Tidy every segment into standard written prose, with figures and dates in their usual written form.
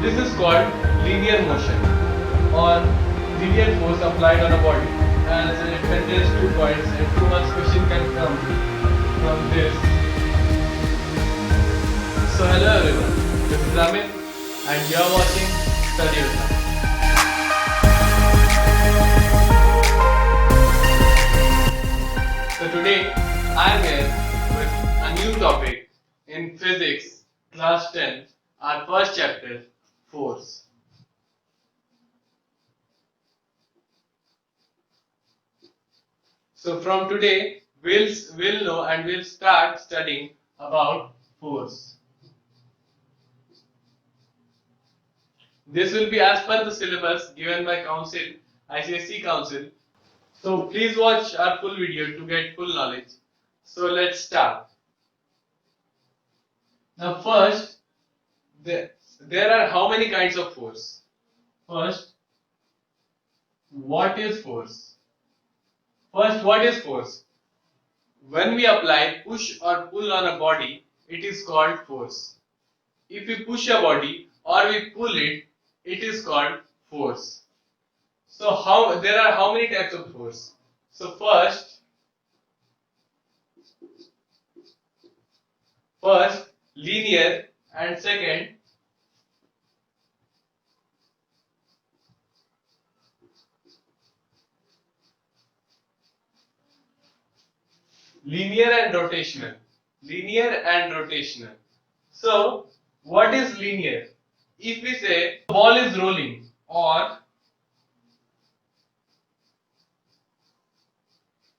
this is called linear motion or linear force applied on a body. As it contains 2 points and 2 marks question can come from this. So hello everyone, this is Amit and you are watching Study with Amit. So today I am here with a new topic in physics class 10, our first chapter, force. So from today we'll know and we'll start studying about force. This will be as per the syllabus given by Council, ICSE Council. So please watch our full video to get full knowledge. So let's start. Now first, there are how many kinds of force? First, what is force? First, what is force? When we apply push or pull on a body, it is called force. If we push a body or we pull it, it is called force. So there are how many types of force? So first linear, and second linear and rotational. Linear and rotational. So what is linear? If we say the ball is rolling, or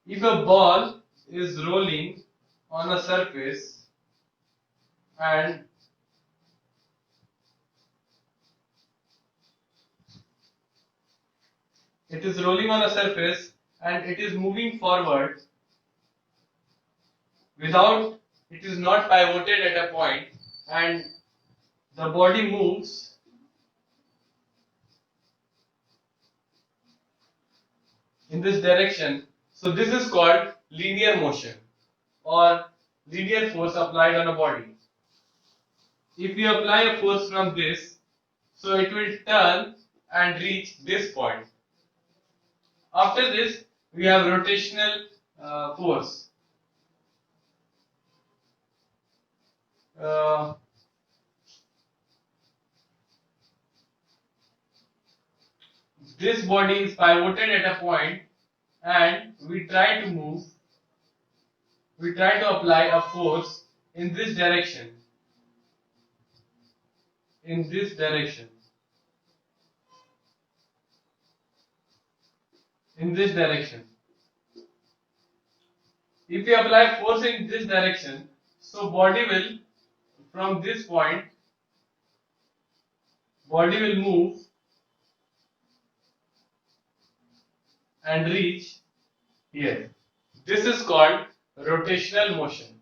if a ball is rolling on a surface and it is rolling on a surface and it is moving forward without, it is not pivoted at a point, and the body moves in this direction. So this is called linear motion or linear force applied on a body. If we apply a force from this, so it will turn and reach this point. After this, we have rotational force. This body is pivoted at a point and we try to move, we try to apply a force in this direction. In this direction. In this direction. If we apply force in this direction, so body will, from this point, body will move and reach here. This is called rotational motion.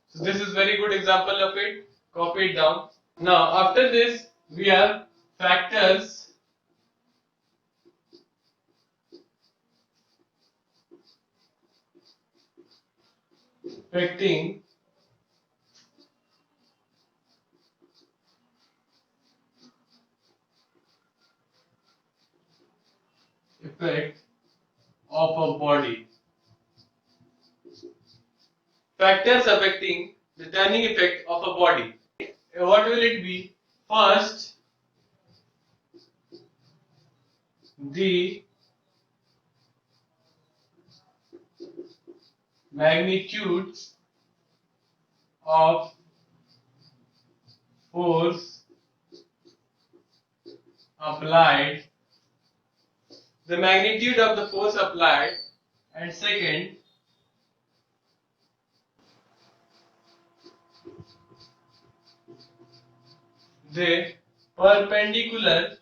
So this is very good example of it. Copy it down. Now after this we have factors affecting effect of a body. Factors affecting the turning effect of a body. What will it be? First, the magnitude of force applied, the magnitude of the force applied, and second, the perpendicular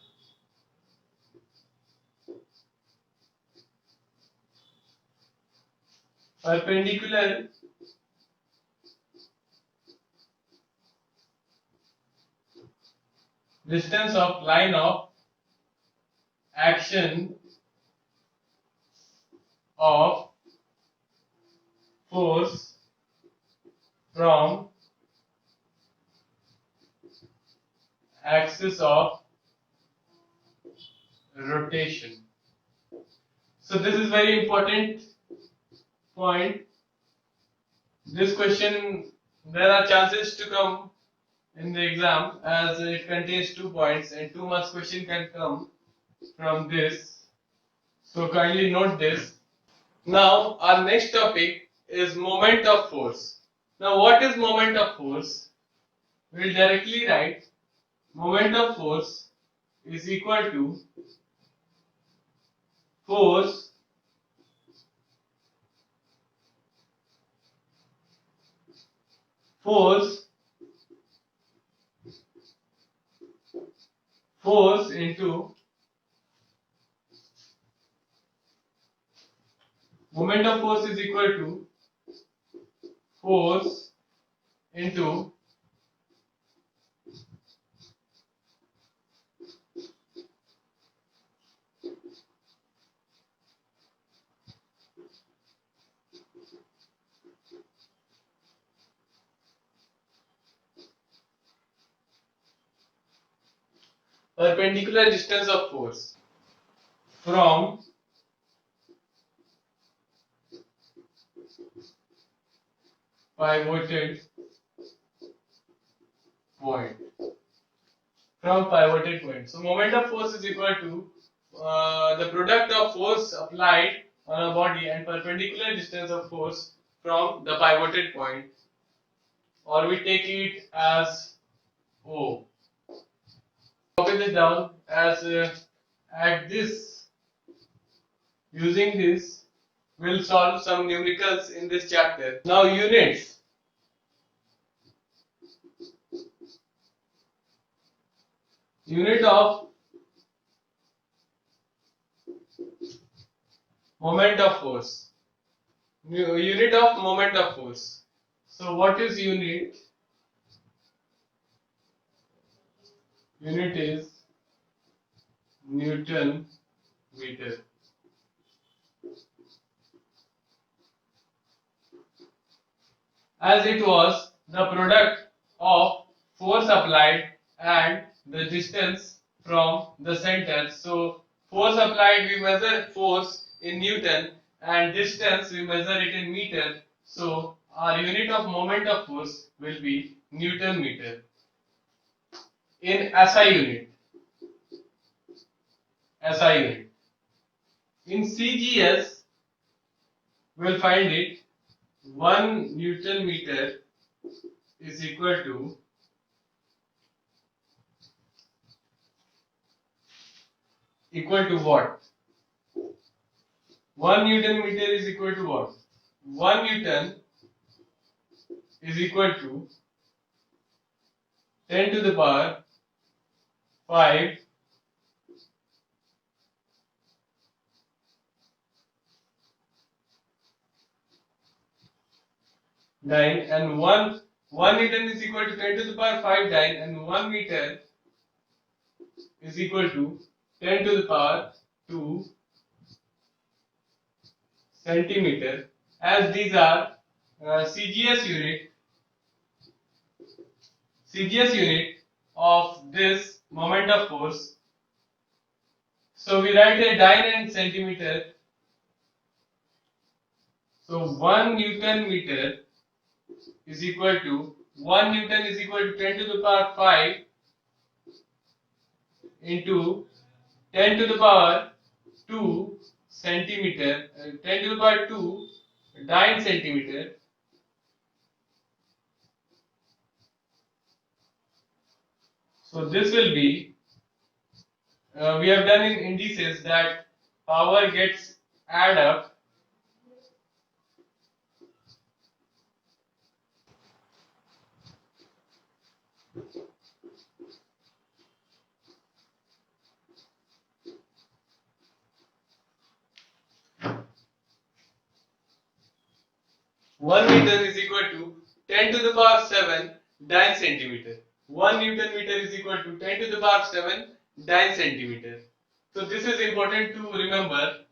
distance of line of action of force from axis of rotation. So this is very important point. This question, there are chances to come in the exam as it contains 2 points and 2 marks question can come from this. So kindly note this. Now our next topic is moment of force. Now what is moment of force? We will directly write moment of force is equal to force into moment of force is equal to force into perpendicular distance of force from pivoted point. So moment of force is equal to the product of force applied on a body and perpendicular distance of force from the pivoted point, or we take it as O. Copy this down as at this, using this we'll solve some numericals in this chapter. Now units. Unit of moment of force. Unit of moment of force. So what is unit? Unit is Newton meter. As it was the product of force applied and the distance from the center. So force applied, we measure force in Newton and distance we measure it in meter. So our unit of moment of force will be Newton meter. In SI unit. In CGS we will find it 1 Newton meter is equal to what? 1 Newton meter is equal to what? 1 Newton is equal to 10 to the power 5 dyne, and 1 Newton is equal to 10 to the power 5 dyne, and 1 meter is equal to 10 to the power 2 centimeter, as these are CGS unit of this moment of force. So we write a dyne in centimeter. So 1 Newton meter is equal to 1 Newton is equal to 10 to the power 5 into 10 to the power 2 centimeter, 10 to the power 2 dyne centimeter. So this will be, we have done in indices that power gets add up. One meter is equal to 10 to the power 7 dyne centimeter. 1 Newton meter is equal to 10 to the power 7 dyne centimeter. So this is important to remember.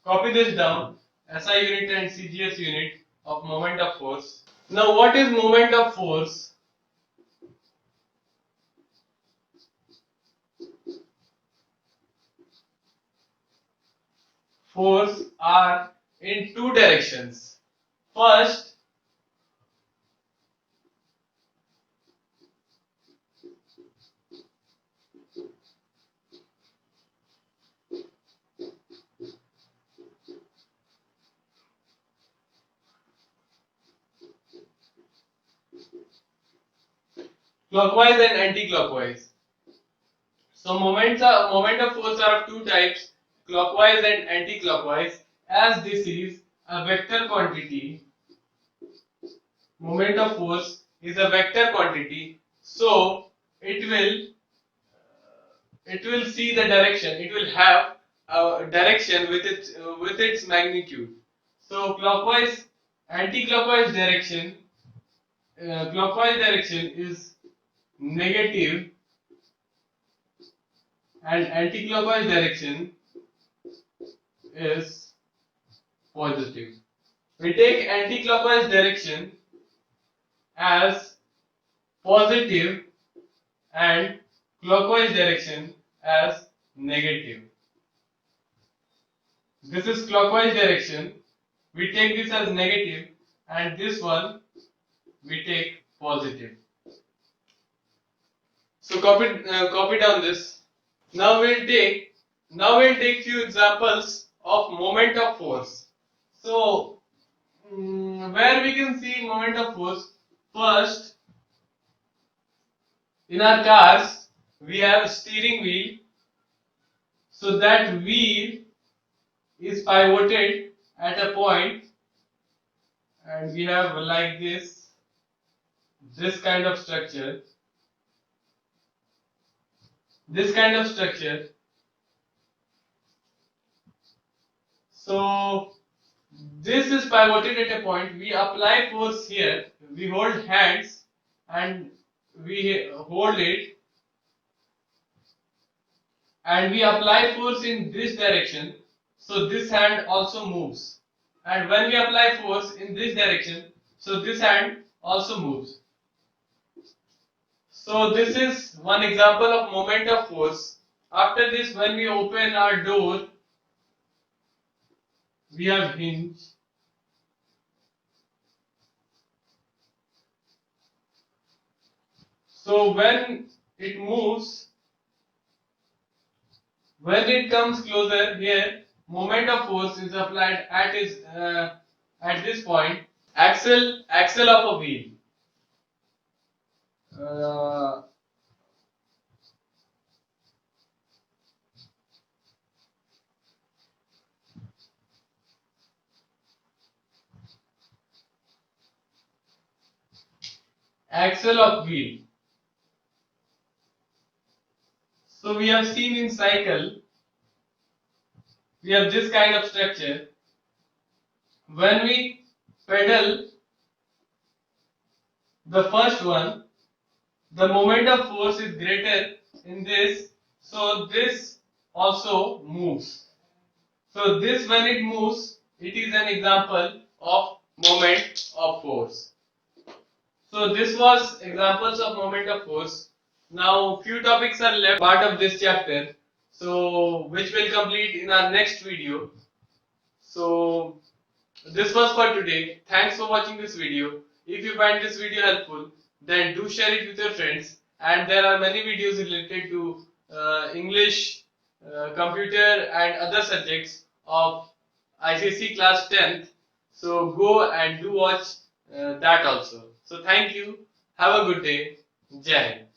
Copy this down. SI unit and CGS unit of moment of force. Now what is moment of force? force are in two directions. First, clockwise and anti-clockwise. So moment of force are of two types, clockwise and anti-clockwise. As this is a vector quantity, moment of force is a vector quantity, so it will see the direction. It will have a direction with its magnitude. So clockwise direction is negative, and anti-clockwise direction is positive. We take anti-clockwise direction as positive and clockwise direction as negative. This is clockwise direction. We take this as negative, and this one we take positive. So copy down this. Now we'll take few examples of moment of force. So where we can see moment of force, first in our cars we have steering wheel. So that wheel is pivoted at a point, and we have like this kind of structure. So this is pivoted at a point. We apply force here. We hold hands and we hold it, and we apply force in this direction. So this hand also moves. And when we apply force in this direction, so this hand also moves. So this is one example of moment of force. After this, when we open our door, we have hinge. So when it moves, when it comes closer here, moment of force is applied at this point. Axle of a wheel. Axle of wheel. So we have seen in cycle, we have this kind of structure. When we pedal the first one, the moment of force is greater in this, so this also moves. So this, when it moves, it is an example of moment of force. So this was examples of moment of force. Now few topics are left part of this chapter, so which will complete in our next video. So this was for today. Thanks for watching this video. If you find this video helpful, then do share it with your friends. And there are many videos related to English, computer and other subjects of ICSE class 10th. So go and do watch that also. So thank you. Have a good day. Jai Hind.